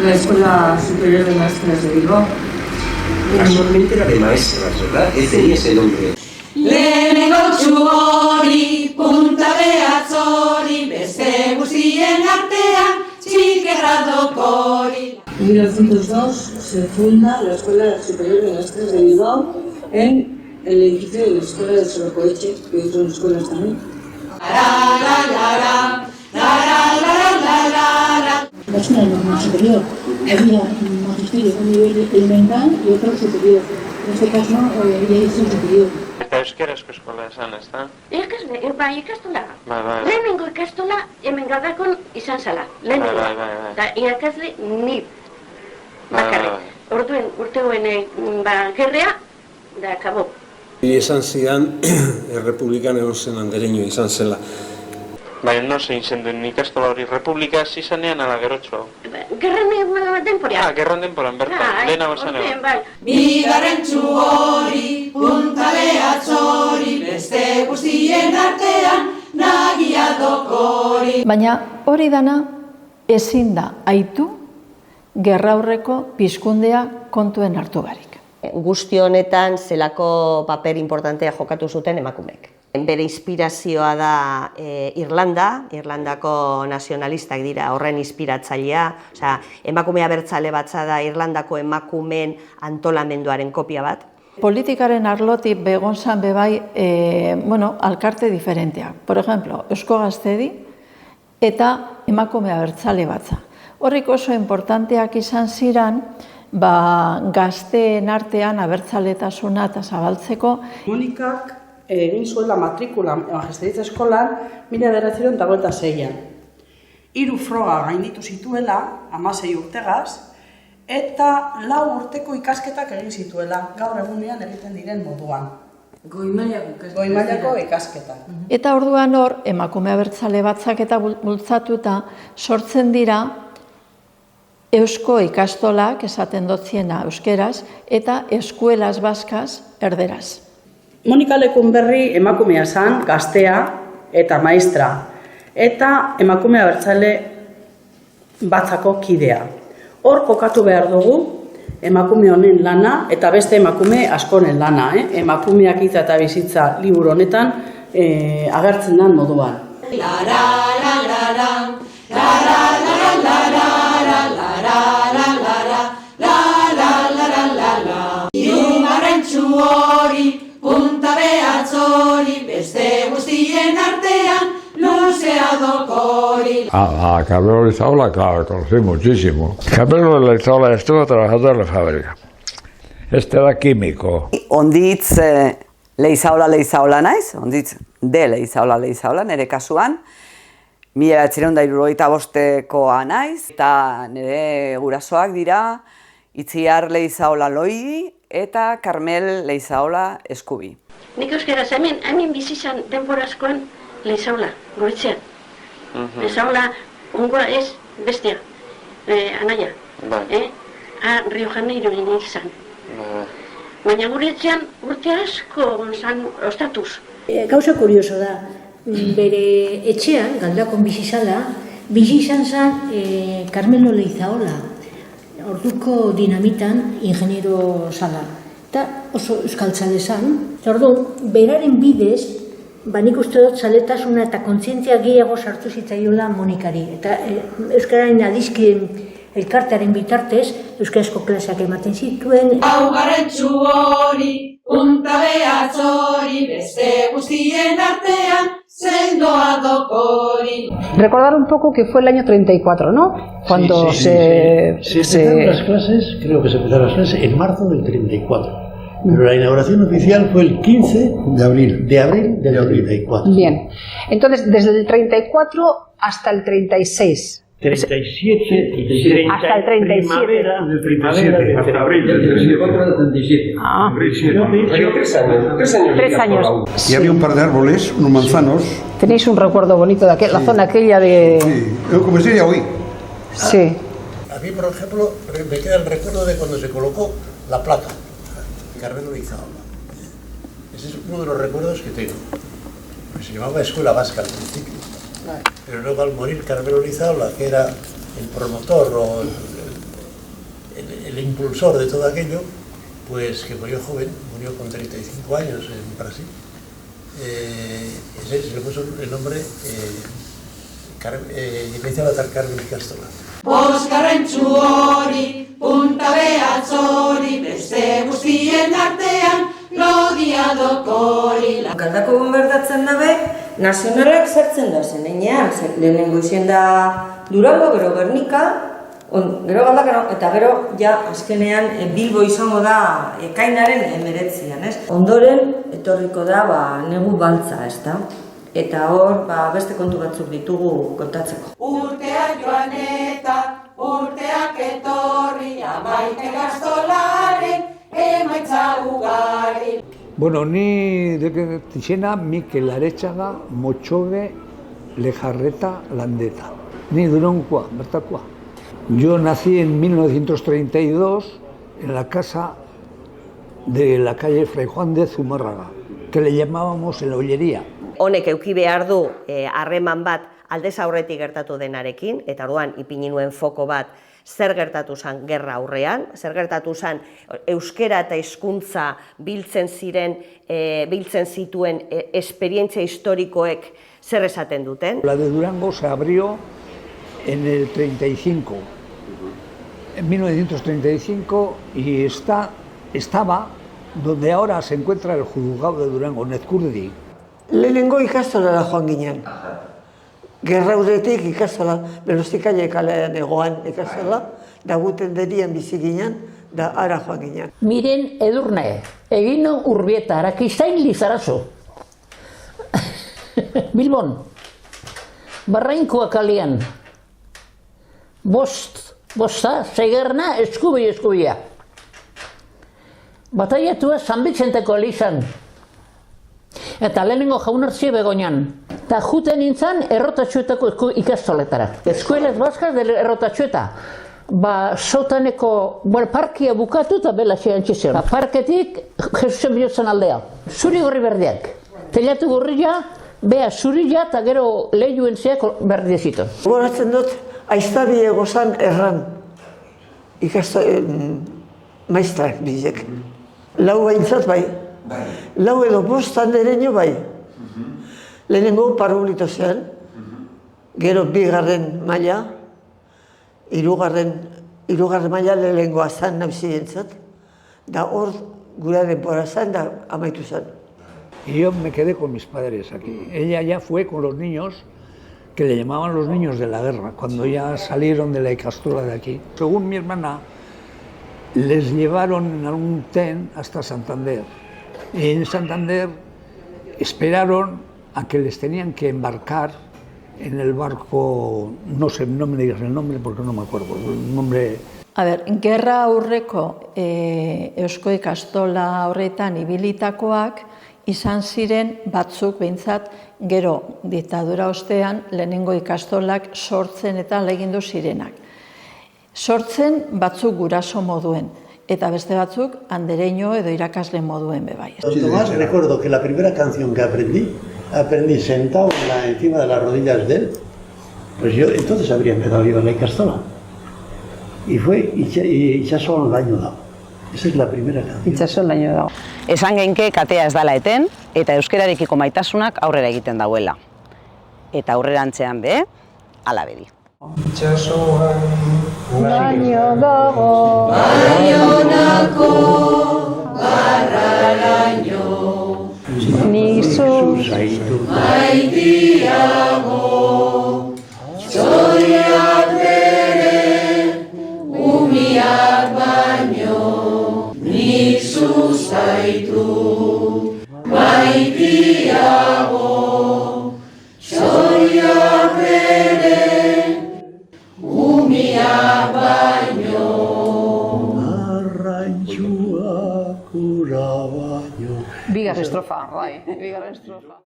la Escuela Superior de Maestras de Bilbao. Casualmente era de maestras, ¿verdad? Tenía ese nombre. Lehenengo txuri, punta behatzori, beste guztien artean, txikerradokori. En 1902 se funda la Escuela Superior de Maestras de Bilbao en el edificio de la Escuela de Sorocoeche, que hoy son escuelas también. Es una norma superior. Había un magisterio a nivel elemental y otro superior. En este caso, ya hizo superior. Eta euskerazko eskola esan, ez da? Bai, ikastola. Bai. Lehenengo ikastola hemen Galdakon izan zala. Lehenengo. Bai. Da irakasle ni bakarrik. Orduen urtegoen gerrea da akabo. Esan zidan, Errepublikan egon zen andereño izan zela. Baina no zein zen duen ikastola hori Republika hasi zanean ala gerotxo? Gerran denporean. Gerran denporan, bertan, lehenago zen egon. Bigarren txuri, punta behatzori, beste guztien artean, nagia dokori. Baina hori dana ezin da aitu gerraurreko pizkundea kontuen hartu barik. Guzti honetan zelako paper importantea jokatu zuten emakumeek. Bere inspirazioa da Irlandako nazionalistak dira horren inspiratzailea, emakume abertzale batza da Irlandako emakumeen antolamenduaren kopia bat. Politikaren arlotik begon zan bebai, alkarte diferenteak. Por ejemplo, Eusko Gaztedi eta emakume abertzale batza. Horrik oso importanteak izan ziren, gazteen artean abertzaletasuna eta zabaltzeko. Monikak egin zuela matrikula magisteritza eskolan 1996an. 3 froga gainditu zituela, 16 urtegaz, eta 4 urteko ikasketak egin zituela, gaur egunean egiten diren moduan. Goi mailako ikasketak. Eta orduan hor, emakume abertzale batzak eta bultzatuta sortzen dira eusko ikastolak esaten dotziena euskeraz eta eskuelas baskaz erderaz. Monika Lekunberri emakumea zan, gaztea eta maestra, eta emakume abertzale batzako kidea. Hor kokatu behar dugu emakume honen lana eta beste emakume askoren lana. Emakumeak hitza eta bizitza liburu honetan agertzen den moduan. Hirugarren txuri, punta behatzori, beste guztien artean, luzea dokori. A Carmelo Leizaola, claro, conocí muchísimo. Carmelo Leizaola estuvo trabajando en la fábrica. Este era químico. Onditz Leizaola naiz, onditz de Leizaola nire kasuan. 1975koa naiz, eta nire gurasoak dira Itziar Leizaola Loidi eta Carmel Leizaola Eskubi. Nik euskaraz hemen bizizan denborazkoan Leizaola, goitzean. Leizaola ongoa ez bestea, anaia. Rio Janeiro izan. Baina gure etxean urte asko zan ostatuz. Gauza kurioso da, bere etxean, Galdakon bizizala, bizi izan zen Carmelo Leizaola, orduko dinamitan ingeniero zala. Eta oso euskaltzale zen. Orduan, beraren bidez, nik uste dut zaletasuna eta kontzientzia gehiago sartu zitzaiola Monikari. Eta euskararen adizkien elkartearen bitartez, euskarazko klaseak ematen zituen. Laugarren txuri, punta behatzori, beste guztien artean, sendoa dokori. Recordar un poco que fue el año 34, ¿no? Cuando se empezaron las clases, creo que se empezaron las clases en marzo del 34. Pero la inauguración oficial fue el 15 de abril del 34. Bien. Entonces, desde el 34 hasta el 36. 37, hasta el 37. Primavera del 37, hasta abril del 34 al 37. Tres años. Y había un par de árboles, unos manzanos. ¿Tenéis un recuerdo bonito de la zona aquella de...? Sí, como sería hoy. Sí. A mí, por ejemplo, me queda el recuerdo de cuando se colocó la placa de Carmelo Leizaola. Ese es uno de los recuerdos que tengo. Se llamaba Escuela Vasca al principio. Pero luego al morir Carmelo Leizaola, que era el promotor o impulsor de todo aquello, pues que murió joven, murió con 35 años en Brasil. Se le puso el nombre licenciado Carmen Ikastola. Bosgarrentxu hori, punta behatzori, beste guztien artean, lodia dokori. Galdako bombardatzen dabe, nazionalak sartzen da zen, lehenengo izen da Durango, gero Gernika, gero Galdakano, eta gero ja azkenean Bilbo izango da ekainaren 19an, ez? Ondoren etorriko da negu baltza, ez da? Eta hor, beste kontu batzuk ditugu kontatzeko. Urteak joan eta urteak etorri, Amaite Ikastolaren emaitza ugari. Bueno, ni tixena Mikel Aretxaga Motxobe Lejarreta Landeta. Ni Durangokoa, bertakoa. Yo nací en 1932 en la casa de la calle Fray Juan de Zumárraga, que le llamábamos en la Ollería. Honek euki behar du harreman bat aldez aurretik gertatu denarekin, eta orduan ipini nuen foko bat zer gertatu zen gerra aurrean, zer gertatu zen euskera eta hizkuntza biltzen zituen esperientzia historikoek zer esaten duten. La de Durango se abrió en el 35, en 1935, y estaba donde ahora se encuentra el juzgado de Durango, Nezkurdi. Lehenengo ikastolara joan ginen. Gerraurretik ikastola, Belostikaile kalean egoan ikastola, da guten derian bizi ginen, da ara joan ginen. Miren Edurne, Egino Urbieta, Arakizain Lizarazu. Bilbon, Barrainkoa kalean. Bosta, Seigerna, Eskubia. Bataiatua San Bizenteko elizan. Eta lehenengo jaunartzie Begoñan. Eta juten nintzen errotatxuetako ikastoletara. Eskuelas Vascas del errotatxueta. Sotaneko parkia bukatu eta bela xeantzizion. Parketik Jesusen bihotzen aldea. Zuri gorri berdiak. Telatu gorria, bea zurila eta gero lehuen zeak berdizito. Goratzen dut, aiztabi egozan erran. Maistrak bizek. Lau baintzat bai. Lau edo bostan dereño bai. Lehenengo Parublito zen, gero bigarren maila, hirugarren maila lehenengoa zen nauzientzat, da hor gura denbora zen da amaitu zen. Y yo me quedé con mis padres aquí. Ella ya fue con los niños, que le llamaban los niños de la guerra, cuando ya salieron de la ikastola de aquí. Según mi hermana, les llevaron en algún tren hasta Santander. Y en Santander esperaron a que les tenían que embarcar en el barco, no sé, no me digas el nombre porque no me acuerdo, el nombre... A ber, gerra aurreko Eusko Ikastola horretan ibilitakoak izan ziren batzuk behintzat gero diktadura ostean lehenengo ikastolak sortzen eta legindu zirenak. Sortzen batzuk guraso moduen. Eta beste batzuk andereño edo irakasle moduen bebai. Tomás, recuerdo que la primera canción que aprendí sentado encima de las rodillas de él, pues yo entonces habría empezado yo en la ikastola. Y fue Itxaso laino dago. Esa es la primera canción. Itxaso laino dago. Esan genke katea ez dala eten, eta euskerarekiko maitasunak aurrera egiten dauela. Eta aurrerantzean be, ala bedi. Itxasoan laino dago, Baionako barraraino, Nik zu maitiago, txoriak bere, umiak baino, nik zu zaitu maitiago, txoriak bere, umiak baino. Arrantxua kura baino. Bigarren estrofa, bai, bigarren estrofa.